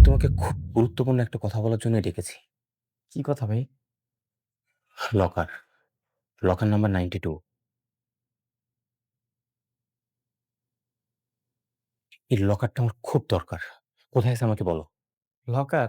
তোমাকে খুব গুরুত্বপূর্ণ একটা কথা বলার জন্যই ডেকেছি। কি কথা ভাই? Locker, locker number 92। এই লকারটা আমার খুব দরকার। কোথায় আছে আমাকে বলো? লকার?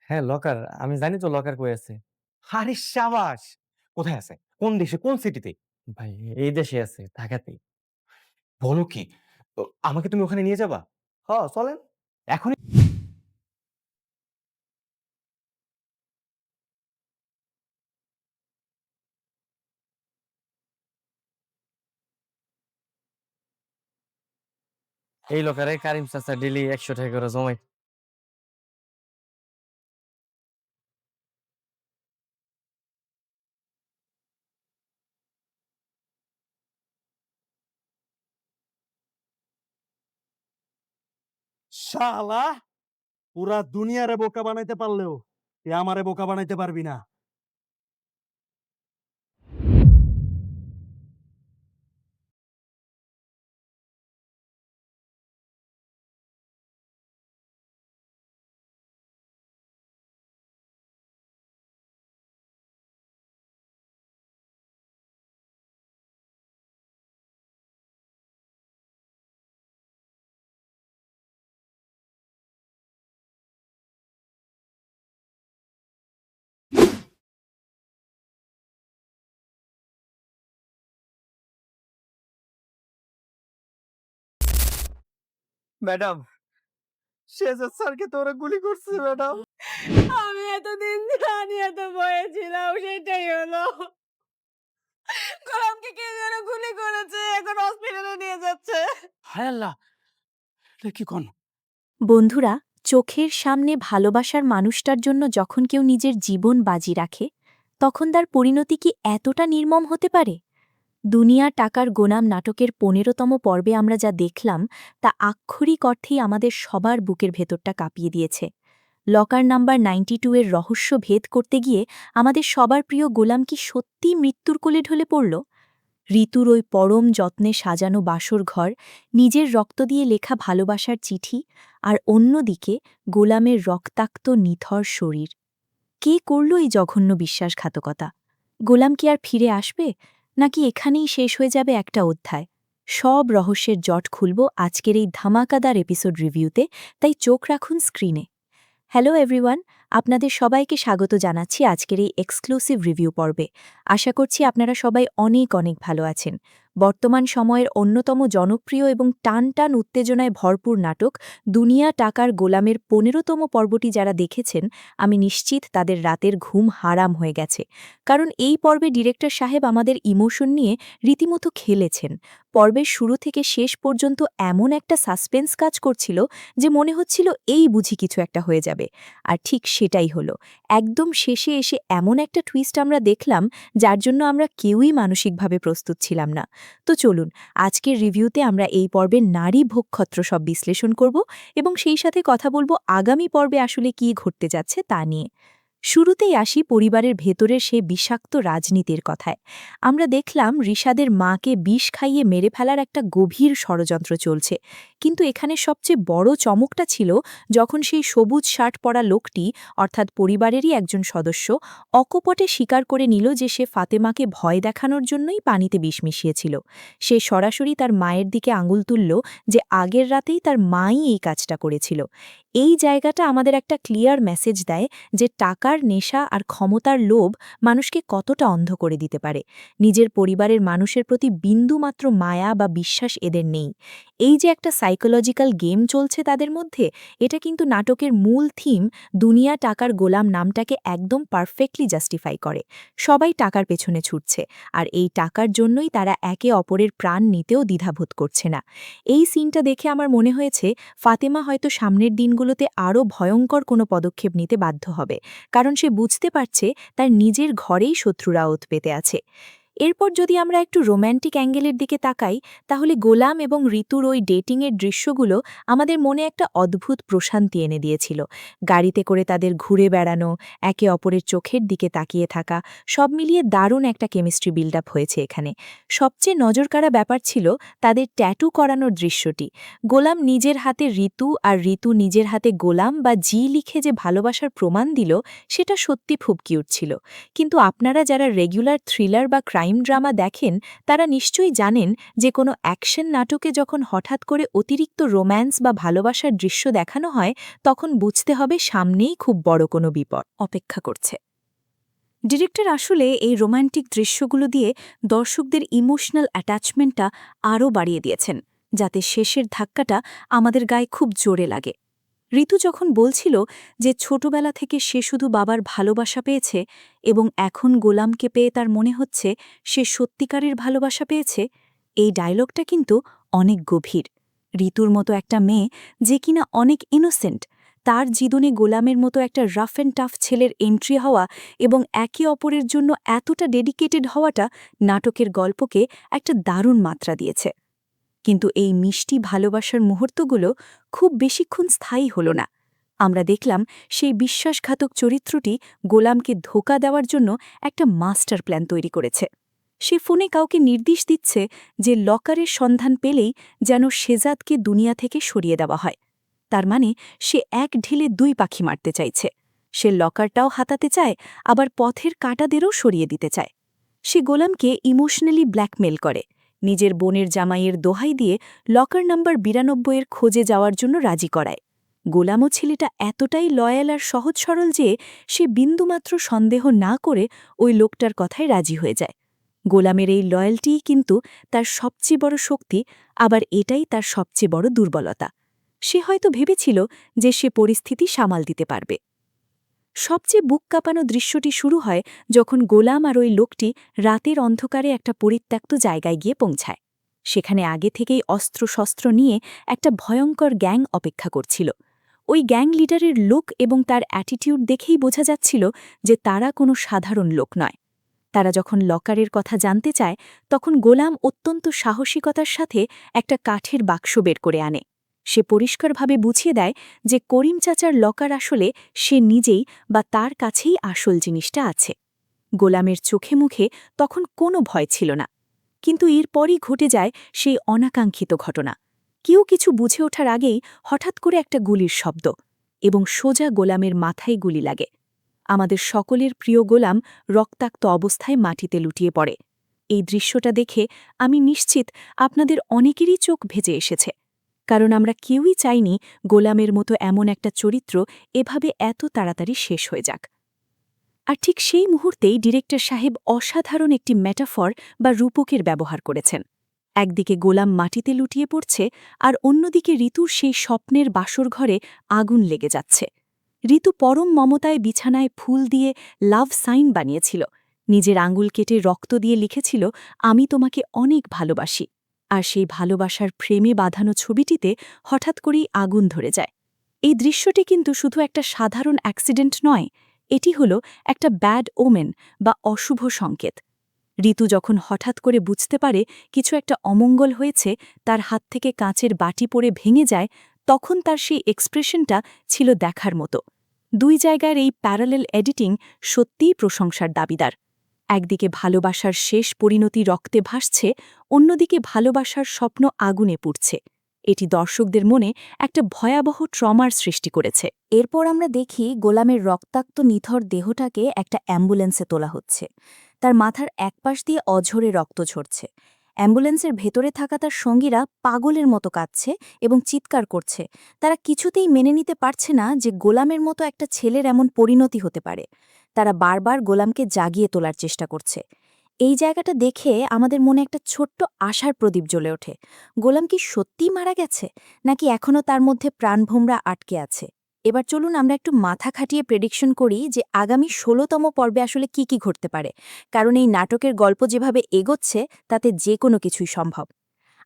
হ্যাঁ, লকার। আমি জানি তো লকার কই আছে। আরে সাবাস! কোথায় আছে? কোন দেশে, কোন সিটিতে? ভাই এই দেশে আছে, ঢাকাতেই। বলো কি? আমাকে তুমি ওখানে নিয়ে যাবা? চলেন। এখনই? এই লকারে কারিম চাচা ডেইলি ৳১০০ করে জমায়। শালা পুরা দুনিয়ারে বোকা বানাইতে পারলেও তুই আমারে বোকা বানাইতে পারবি না। ম্যাডাম, শেহজাদ স্যারকে তো ওরা গুলি করছে ম্যাডাম। আমি এতদিন জানি এত ভয়ে ছিলাম সেটাই হলো। গোলামকে কে যেন গুলি করেছে, এখন হসপিটালে নিয়ে যাচ্ছে। হায় আল্লাহ, এটা কি কোন? বন্ধুরা, চোখের সামনে ভালোবাসার মানুষটার জন্য যখন কেউ নিজের জীবন বাজি রাখে তখন তার পরিণতি কি এতটা নির্মম হতে পারে? দুনিয়া টাকার গোলাম নাটকের ১৫তম পর্বে আমরা যা দেখলাম তা আক্ষরিক অর্থেই আমাদের সবার বুকের ভেতরটা কাঁপিয়ে দিয়েছে। লকার নাম্বার 92 এর রহস্য ভেদ করতে গিয়ে আমাদের সবার প্রিয় গোলাম কি সত্যিই মৃত্যুর কোলে ঢলে পড়ল? ঋতুর ওই পরম যত্নে সাজানো বাসর ঘর, নিজের রক্ত দিয়ে লেখা ভালোবাসার চিঠি, আর অন্যদিকে গোলামের রক্তাক্ত নিথর শরীর। কে করল এই জঘন্য বিশ্বাসঘাতকতা? গোলাম কি আর ফিরে আসবে, নাকি এখানেই শেষ হয়ে যাবে একটা অধ্যায়? সব রহস্যের জট খুলব আজকের এই ধামাকাদার এপিসোড রিভিউতে, তাই চোখ রাখুন স্ক্রিনে। হ্যালো এভরিওয়ান, আপনাদের সবাইকে স্বাগত জানাচ্ছি আজকের এই এক্সক্লুসিভ রিভিউ পর্বে। আশা করছি আপনারা সবাই অনেক অনেক ভালো আছেন। বর্তমান সময়ের অন্যতম জনপ্রিয় এবং টান টান উত্তেজনায় ভরপুর নাটক দুনিয়া টাকার গোলামের ১৫তম পর্বটি যারা দেখেছেন, আমি নিশ্চিত তাদের রাতের ঘুম হারাম হয়ে গেছে। কারণ এই পর্বে ডিরেক্টর সাহেব আমাদের ইমোশন নিয়ে রীতিমতো খেলেছেন। পর্বের শুরু থেকে শেষ পর্যন্ত এমন একটা সাসপেন্স কাজ করছিল যে মনে হচ্ছিল এই বুঝি কিছু একটা হয়ে যাবে। আর ঠিক সেটাই হলো। একদম শেষে এসে এমন একটা টুইস্ট আমরা দেখলাম যার জন্য আমরা কেউই মানসিকভাবে প্রস্তুত ছিলাম না। তো চলুন, আজকের রিভিউতে আমরা এই পর্বের নারী ভোগক্ষত্র সব বিশ্লেষণ করব এবং সেই সাথে কথা বলবো আগামী পর্বে আসলে কী ঘটতে যাচ্ছে তা নিয়ে। শুরুতেই আসি পরিবারের ভেতরের সেই বিষাক্ত রাজনীতির কথায়। আমরা দেখলাম রিশাদের মাকে বিষ খাইয়ে মেরে ফেলার একটা গভীর ষড়যন্ত্র চলছে। কিন্তু এখানে সবচেয়ে বড় চমকটা ছিল যখন সেই সবুজ শার্ট পরা লোকটি, অর্থাৎ পরিবারেরই একজন সদস্য, অকপটে স্বীকার করে নিল যে সে ফাতেমাকে ভয় দেখানোর জন্যই পানিতে বিষ মিশিয়েছিল। সে সরাসরি তার মায়ের দিকে আঙুল তুলল যে আগের রাতেই তার মাই এই কাজটা করেছিল। এই জায়গাটা আমাদের একটা ক্লিয়ার মেসেজ দেয় যে টাকার নেশা আর ক্ষমতার লোভ মানুষকে কতটা অন্ধ করে দিতে পারে। নিজের পরিবারের মানুষের প্রতি বিন্দুমাত্র মায়া বা বিশ্বাস এদের নেই। এই যে একটা সাইকোলজিক্যাল গেম চলছে তাদের মধ্যে, এটা কিন্তু নাটকের মূল থিম দুনিয়া টাকার গোলাম নামটাকে একদম পারফেক্টলি জাস্টিফাই করে। সবাই টাকার পেছনে ছুটছে, আর এই টাকার জন্যই তারা একে অপরের প্রাণ নিতেও দ্বিধাবোধ করছে না। এই সিনটা দেখে আমার মনে হয়েছে ফাতেমা হয়তো সামনের দিনগুলোতে আরও ভয়ঙ্কর কোনো পদক্ষেপ নিতে বাধ্য হবে, কারণ সে বুঝতে পারছে তার নিজের ঘরেই শত্রুরা ওত পেতে আছে। এরপর যদি আমরা একটু রোম্যান্টিক অ্যাঙ্গেলের দিকে তাকাই তাহলে গোলাম এবং ঋতুর ওই ডেটিংয়ের দৃশ্যগুলো আমাদের মনে একটা অদ্ভুত প্রশান্তি এনে দিয়েছিল। গাড়িতে করে তাদের ঘুরে বেড়ানো, একে অপরের চোখের দিকে তাকিয়ে থাকা, সব মিলিয়ে দারুণ একটা কেমিস্ট্রি বিল্ড আপ হয়েছে এখানে। সবচেয়ে নজরকাড়া ব্যাপার ছিল তাদের ট্যাটু করানোর দৃশ্যটি। গোলাম নিজের হাতে ঋতু আর ঋতু নিজের হাতে গোলাম বা জি লিখে যে ভালোবাসার প্রমাণ দিল, সেটা সত্যি খুব কিউট ছিল। কিন্তু আপনারা যারা রেগুলার থ্রিলার বা ক্রাইম ড্রামা দেখেন তারা নিশ্চয়ই জানেন যে কোনো অ্যাকশন নাটকে যখন হঠাৎ করে অতিরিক্ত রোম্যান্স বা ভালোবাসার দৃশ্য দেখানো হয় তখন বুঝতে হবে সামনেই খুব বড় কোনো বিপদ অপেক্ষা করছে। ডিরেক্টর আসলে এই রোম্যান্টিক দৃশ্যগুলো দিয়ে দর্শকদের ইমোশনাল অ্যাটাচমেন্টটা আরও বাড়িয়ে দিয়েছেন, যাতে শেষের ধাক্কাটা আমাদের গায়ে খুব জোরে লাগে। ঋতু যখন বলছিল যে ছোটবেলা থেকে সে শুধু বাবার ভালোবাসা পেয়েছে এবং এখন গোলামকে পেয়ে তার মনে হচ্ছে সে সত্যিকারের ভালোবাসা পেয়েছে, এই ডায়লগটা কিন্তু অনেক গভীর। ঋতুর মতো একটা মেয়ে যে কিনা অনেক ইনোসেন্ট, তার জীবনে গোলামের মতো একটা রাফ অ্যান্ড টাফ ছেলের এন্ট্রি হওয়া এবং একে অপরের জন্য এতটা ডেডিকেটেড হওয়াটা নাটকের গল্পকে একটা দারুণ মাত্রা দিয়েছে। কিন্তু এই মিষ্টি ভালোবাসার মুহূর্তগুলো খুব বেশিক্ষণ স্থায়ী হল না। আমরা দেখলাম সেই বিশ্বাসঘাতক চরিত্রটি গোলামকে ধোঁকা দেওয়ার জন্য একটা মাস্টার প্ল্যান তৈরি করেছে। সে ফোনে কাউকে নির্দেশ দিচ্ছে যে লকারের সন্ধান পেলেই যেন শেজাদকে দুনিয়া থেকে সরিয়ে দেওয়া হয়। তার মানে সে এক ঢিলে দুই পাখি মারতে চাইছে। সে লকারটাও হাতাতে চায়, আবার পথের কাঁটাদেরও সরিয়ে দিতে চায়। সে গোলামকে ইমোশনালি ব্ল্যাকমেল করে, নিজের বোনের জামাইয়ের দোহাই দিয়ে লকার নাম্বার 92 এর খোঁজে যাওয়ার জন্য রাজি করায়। গোলামও ছেলেটা এতটাই লয়াল আর সহজ সরল যে সে বিন্দুমাত্র সন্দেহ না করে ওই লোকটার কথায় রাজি হয়ে যায়। গোলামের এই লয়্যালটিই কিন্তু তার সবচেয়ে বড় শক্তি, আবার এটাই তার সবচেয়ে বড় দুর্বলতা। সে হয়তো ভেবেছিল যে সে পরিস্থিতি সামাল দিতে পারবে। সবচেয়ে বুক কাঁপানো দৃশ্যটি শুরু হয় যখন গোলাম আর ওই লোকটি রাতের অন্ধকারে একটা পরিত্যক্ত জায়গায় গিয়ে পৌঁছায়। সেখানে আগে থেকেই অস্ত্রশস্ত্র নিয়ে একটা ভয়ঙ্কর গ্যাং অপেক্ষা করছিল। ওই গ্যাং লিডারের লোক এবং তার অ্যাটিটিউড দেখেই বোঝা যাচ্ছিল যে তারা কোনো সাধারণ লোক নয়। তারা যখন লকারের কথা জানতে চায় তখন গোলাম অত্যন্ত সাহসিকতার সাথে একটা কাঠের বাক্স বের করে আনে। সে পরিষ্কারভাবে বুঝিয়ে দেয় যে করিম চাচার লকার আসলে সে নিজেই বা তার কাছেই আসল জিনিসটা আছে। গোলামের চোখে মুখে তখন কোনো ভয় ছিল না। কিন্তু এরপরই ঘটে যায় সেই অনাকাঙ্ক্ষিত ঘটনা। কেউ কিছু বুঝে ওঠার আগেই হঠাৎ করে একটা গুলির শব্দ, এবং সোজা গোলামের মাথায় গুলি লাগে। আমাদের সকলের প্রিয় গোলাম রক্তাক্ত অবস্থায় মাটিতে লুটিয়ে পড়ে। এই দৃশ্যটা দেখে আমি নিশ্চিত আপনাদের অনেকেরই চোখ ভেজে এসেছে, কারণ আমরা কেউই চাইনি গোলামের মতো এমন একটা চরিত্র এভাবে এত তাড়াতাড়ি শেষ হয়ে যাক। আর ঠিক সেই মুহূর্তেই ডিরেক্টর সাহেব অসাধারণ একটি মেটাফর বা রূপকের ব্যবহার করেছেন। একদিকে গোলাম মাটিতে লুটিয়ে পড়ছে, আর অন্যদিকে ঋতুর সেই স্বপ্নের বাসর ঘরে আগুন লেগে যাচ্ছে। ঋতু পরম মমতায় বিছানায় ফুল দিয়ে লাভ সাইন বানিয়েছিল, নিজের আঙুল কেটে রক্ত দিয়ে লিখেছিল, আমি তোমাকে অনেক ভালোবাসি। আর সেই ভালোবাসার ফ্রেমে বাঁধানো ছবিটিতে হঠাৎ করেই আগুন ধরে যায়। এই দৃশ্যটি কিন্তু শুধু একটা সাধারণ অ্যাক্সিডেন্ট নয়, এটি হল একটা ব্যাড ওমেন বা অশুভ সংকেত। ঋতু যখন হঠাৎ করে বুঝতে পারে কিছু একটা অমঙ্গল হয়েছে, তার হাত থেকে কাঁচের বাটি পড়ে ভেঙে যায়, তখন তার সেই এক্সপ্রেশনটা ছিল দেখার মতো। দুই জায়গার এই প্যারালেল এডিটিং সত্যিই প্রশংসার দাবিদার। একদিকে ভালোবাসার শেষ পরিণতি রক্তে ভাসছে, অন্যদিকে ভালোবাসার স্বপ্ন আগুনে পুড়ছে। এটি দর্শকদের মনে একটা ভয়াবহ ট্রমার সৃষ্টি করেছে। এরপর আমরা দেখি গোলামের রক্তাক্ত নিথর দেহটাকে একটা অ্যাম্বুলেন্সে তোলা হচ্ছে। তার মাথার একপাশ দিয়ে অঝরে রক্ত ঝরছে। অ্যাম্বুলেন্সের ভেতরে থাকা তার সঙ্গীরা পাগলের মতো কাঁদছে এবং চিৎকার করছে। তারা কিছুতেই মেনে নিতে পারছে না যে গোলামের মতো একটা ছেলের এমন পরিণতি হতে পারে। তারা বারবার গোলামকে জাগিয়ে তোলার চেষ্টা করছে। এই জায়গাটা দেখে আমাদের মনে একটা ছোট্ট আশার প্রদীপ জ্বলে ওঠে। গোলাম কি সত্যিই মারা গেছে, নাকি এখনও তার মধ্যে প্রাণভোমরা আটকে আছে? এবার চলুন আমরা একটু মাথা খাটিয়ে প্রেডিকশন করি যে আগামী 16তম পর্বে আসলে কি কি ঘটতে পারে, কারণ এই নাটকের গল্প যেভাবে এগোচ্ছে তাতে যে কোনো কিছুই সম্ভব।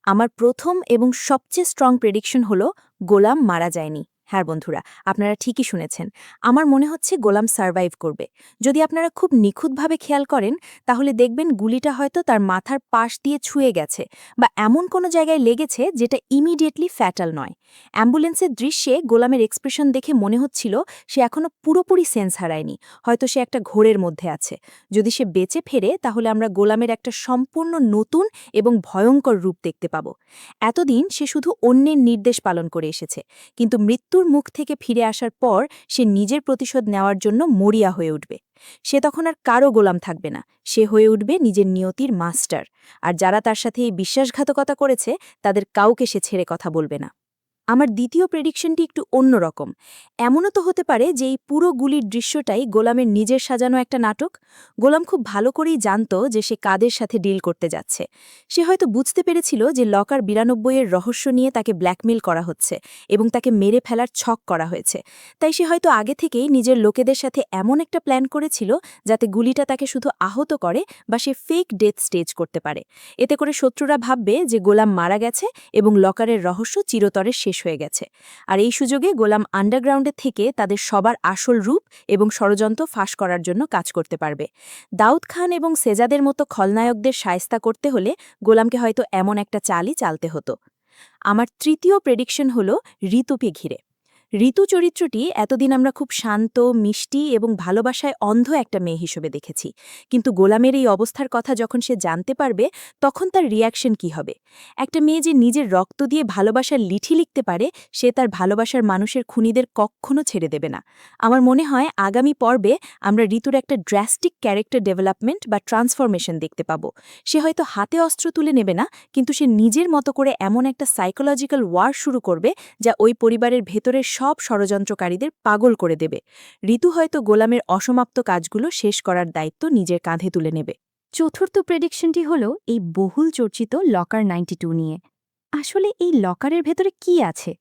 আমার প্রথম এবং সবচেয়ে স্ট্রং প্রেডিকশন হল গোলাম মারা যায়নি। হ্যাঁ বন্ধুরা, আপনারা ঠিকই শুনেছেন। আমার মনে হচ্ছে গোলাম সার্ভাইভ করবে। যদি আপনারা খুব নিখুঁতভাবে খেয়াল করেন, তাহলে দেখবেন গুলিটা হয়তো তার মাথার পাশ দিয়ে ছুঁয়ে গেছে বা এমন কোনো জায়গায় লেগেছে যেটা ইমিডিয়েটলি ফ্যাটাল নয়। অ্যাম্বুলেন্সের দৃশ্যে গোলামের এক্সপ্রেশন দেখে মনে হচ্ছিল সে এখনো পুরোপুরি সেন্স হারায়নি, হয়তো সে একটা ঘোরের মধ্যে আছে। যদি সে বেঁচে ফেরে, তাহলে আমরা গোলামের একটা সম্পূর্ণ নতুন এবং ভয়ঙ্কর রূপ দেখতে পাব। এতদিন সে শুধু অন্যের নির্দেশ পালন করে এসেছে, কিন্তু মৃত্যুর মুখ থেকে ফিরে আসার পর সে নিজের প্রতিশোধ নেওয়ার জন্য মরিয়া হয়ে উঠবে। সে তখন আর কারো গোলাম থাকবে না, সে হয়ে উঠবে নিজের নিয়তির মাস্টার। আর যারা তার সাথে এই বিশ্বাসঘাতকতা করেছে, তাদের কাউকে সে ছেড়ে কথা বলবে না। আমার দ্বিতীয় প্রেডিকশনটি একটু অন্যরকম। এমনও তো হতে পারে যে এই পুরো গুলির দৃশ্যটাই গোলামের নিজের সাজানো একটা নাটক। গোলাম খুব ভালো করেই জানত যে সে কাদের সাথে ডিল করতে যাচ্ছে। সে হয়তো বুঝতে পেরেছিল যে লকার 92-এর রহস্য নিয়ে তাকে ব্ল্যাকমেল করা হচ্ছে এবং তাকে মেরে ফেলার ছক করা হয়েছে। তাই সে হয়তো আগে থেকেই নিজের লোকেদের সাথে এমন একটা প্ল্যান করেছিল যাতে গুলিটা তাকে শুধু আহত করে বা সে ফেক ডেথ স্টেজ করতে পারে। এতে করে শত্রুরা ভাববে যে গোলাম মারা গেছে এবং লকারের রহস্য চিরতরে শেষ হয়ে গেছে। আর এই সুযোগে গোলাম আন্ডারগ্রাউন্ডে থেকে তাদের সবার আসল রূপ এবং ষড়যন্ত্র ফাঁস করার জন্য কাজ করতে পারবে। দাউদ খান এবং সেজাদের মতো খলনায়কদের শায়েস্তা করতে হলে গোলামকে হয়তো এমন একটা চালই চালতে হতো। আমার তৃতীয় প্রেডিকশন হল ঋতুকে ঘিরে। ঋতু চরিত্রটি এতদিন আমরা খুব শান্ত, মিষ্টি এবং ভালোবাসায় অন্ধ একটা মেয়ে হিসেবে দেখেছি, কিন্তু গোলামের এই অবস্থার কথা যখন সে জানতে পারবে, তখন তার রিয়াকশন কি হবে? একটা মেয়ে যে নিজের রক্ত দিয়ে ভালোবাসার লিঠি লিখতে পারে, সে তার ভালোবাসার মানুষের খুনিদের কখনো ছেড়ে দেবে না। আমার মনে হয় আগামী পর্বে আমরা ঋতুর একটা ড্রাস্টিক ক্যারেক্টার ডেভেলপমেন্ট বা ট্রান্সফরমেশন দেখতে পাব। সে হয়তো হাতে অস্ত্র তুলে নেবে না, কিন্তু সে নিজের মতো করে এমন একটা সাইকোলজিক্যাল ওয়ার শুরু করবে যা ওই পরিবারের ভেতরের সব ষড়যন্ত্রকারীদের পাগল করে দেবে। ঋতু হয়তো গোলামের অসমাপ্ত কাজগুলো শেষ করার দায়িত্ব নিজের কাঁধে তুলে নেবে। চতুর্থ প্রেডিকশনটি হল এই বহুল চর্চিত লকার 92 নিয়ে। আসলে এই লকারের ভেতরে কি আছে?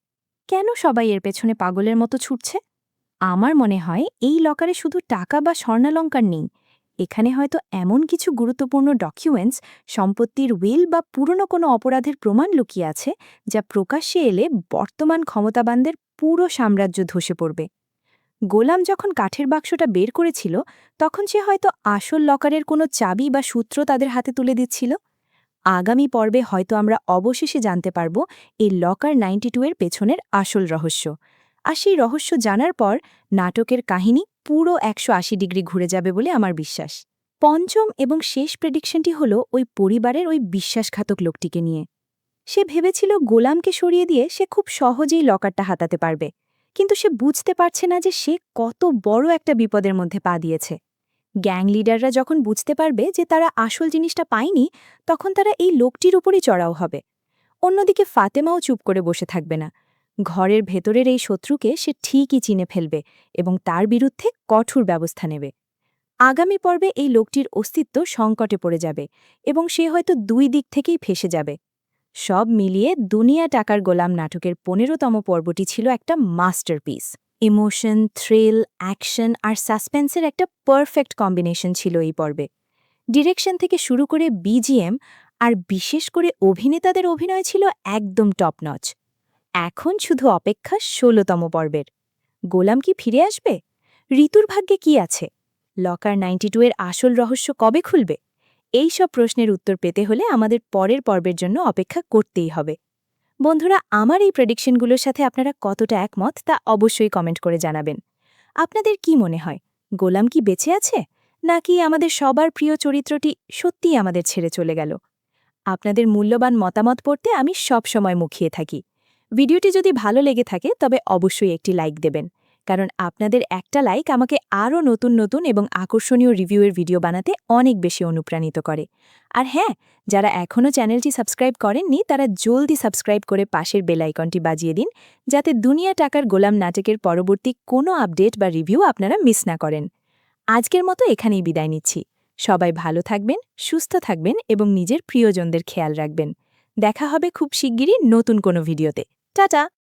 কেন সবাই এর পেছনে পাগলের মতো ছুটছে? আমার মনে হয় এই লকারে শুধু টাকা বা স্বর্ণালঙ্কার নেই। এখানে হয়তো এমন কিছু গুরুত্বপূর্ণ ডকুমেন্টস, সম্পত্তির উইল বা পুরনো কোনো অপরাধের প্রমাণ লুকিয়ে আছে, যা প্রকাশ্যে এলে বর্তমান ক্ষমতাবানদের পুরো সাম্রাজ্য ধসে পড়বে। গোলাম যখন কাঠের বাক্সটা বের করেছিল, তখন সে হয়তো আসল লকারের কোনো চাবি বা সূত্র তাদের হাতে তুলে দিচ্ছিল। আগামী পর্বে হয়তো আমরা অবশেষে জানতে পারব এই লকার 92-এর পেছনের আসল রহস্য। আর সেই রহস্য জানার পর নাটকের কাহিনী পুরো 180 ডিগ্রি ঘুরে যাবে বলে আমার বিশ্বাস। পঞ্চম এবং শেষ প্রেডিকশনটি হল ওই পরিবারের ওই বিশ্বাসঘাতক লোকটিকে নিয়ে। সে ভেবেছিল গোলামকে সরিয়ে দিয়ে সে খুব সহজেই লকারটা হাতাতে পারবে, কিন্তু সে বুঝতে পারছে না যে সে কত বড় একটা বিপদের মধ্যে পা দিয়েছে। গ্যাং লিডাররা যখন বুঝতে পারবে যে তারা আসল জিনিসটা পায়নি, তখন তারা এই লোকটির উপরই চড়াও হবে। অন্যদিকে ফাতেমাও চুপ করে বসে থাকবে না। ঘরের ভেতরের এই শত্রুকে সে ঠিকই চিনে ফেলবে এবং তার বিরুদ্ধে কঠোর ব্যবস্থা নেবে। আগামী পর্বে এই লোকটির অস্তিত্ব সংকটে পড়ে যাবে এবং সে হয়তো দুই দিক থেকেই ফেসে যাবে। সব মিলিয়ে দুনিয়া টাকার গোলাম নাটকের 15তম পর্বটি ছিল একটা মাস্টারপিস। ইমোশন, থ্রিল, অ্যাকশন আর সাসপেন্সের একটা পারফেক্ট কম্বিনেশন ছিল এই পর্বে। ডিরেকশন থেকে শুরু করে বিজিএম আর বিশেষ করে অভিনেতাদের অভিনয় ছিল একদম টপ নচ। এখন শুধু অপেক্ষা 16তম পর্বের। গোলাম কি ফিরে আসবে? ঋতুর ভাগ্যে কি আছে? লকার 92-এর আসল রহস্য কবে খুলবে? এই সব প্রশ্নের উত্তর পেতে হলে আমাদের পরের পর্বের জন্য অপেক্ষা করতেই হবে। বন্ধুরা, আমার এই প্রেডিকশনগুলোর সাথে আপনারা কতটা একমত তা অবশ্যই কমেন্ট করে জানাবেন। আপনাদের কি মনে হয়, গোলাম কি বেঁচে আছে, নাকি আমাদের সবার প্রিয় চরিত্রটি সত্যিই আমাদের ছেড়ে চলে গেল? আপনাদের মূল্যবান মতামত পড়তে আমি সব সময় মুখিয়ে থাকি। ভিডিওটি যদি ভালো লেগে থাকে তবে অবশ্যই একটি লাইক দেবেন, কারণ আপনাদের একটা লাইক আমাকে আরও নতুন নতুন এবং আকর্ষণীয় রিভিউয়ের ভিডিও বানাতে অনেক বেশি অনুপ্রাণিত করে। আর হ্যাঁ, যারা এখনও চ্যানেলটি সাবস্ক্রাইব করেননি তারা জলদি সাবস্ক্রাইব করে পাশের বেল আইকনটি বাজিয়ে দিন, যাতে দুনিয়া টাকার গোলাম নাটকের পরবর্তী কোনো আপডেট বা রিভিউ আপনারা মিস না করেন। আজকের মতো এখানেই বিদায় নিচ্ছি। সবাই ভালো থাকবেন, সুস্থ থাকবেন এবং নিজের প্রিয়জনদের খেয়াল রাখবেন। দেখা হবে খুব শিগগিরই নতুন কোনো ভিডিওতে। টাটা।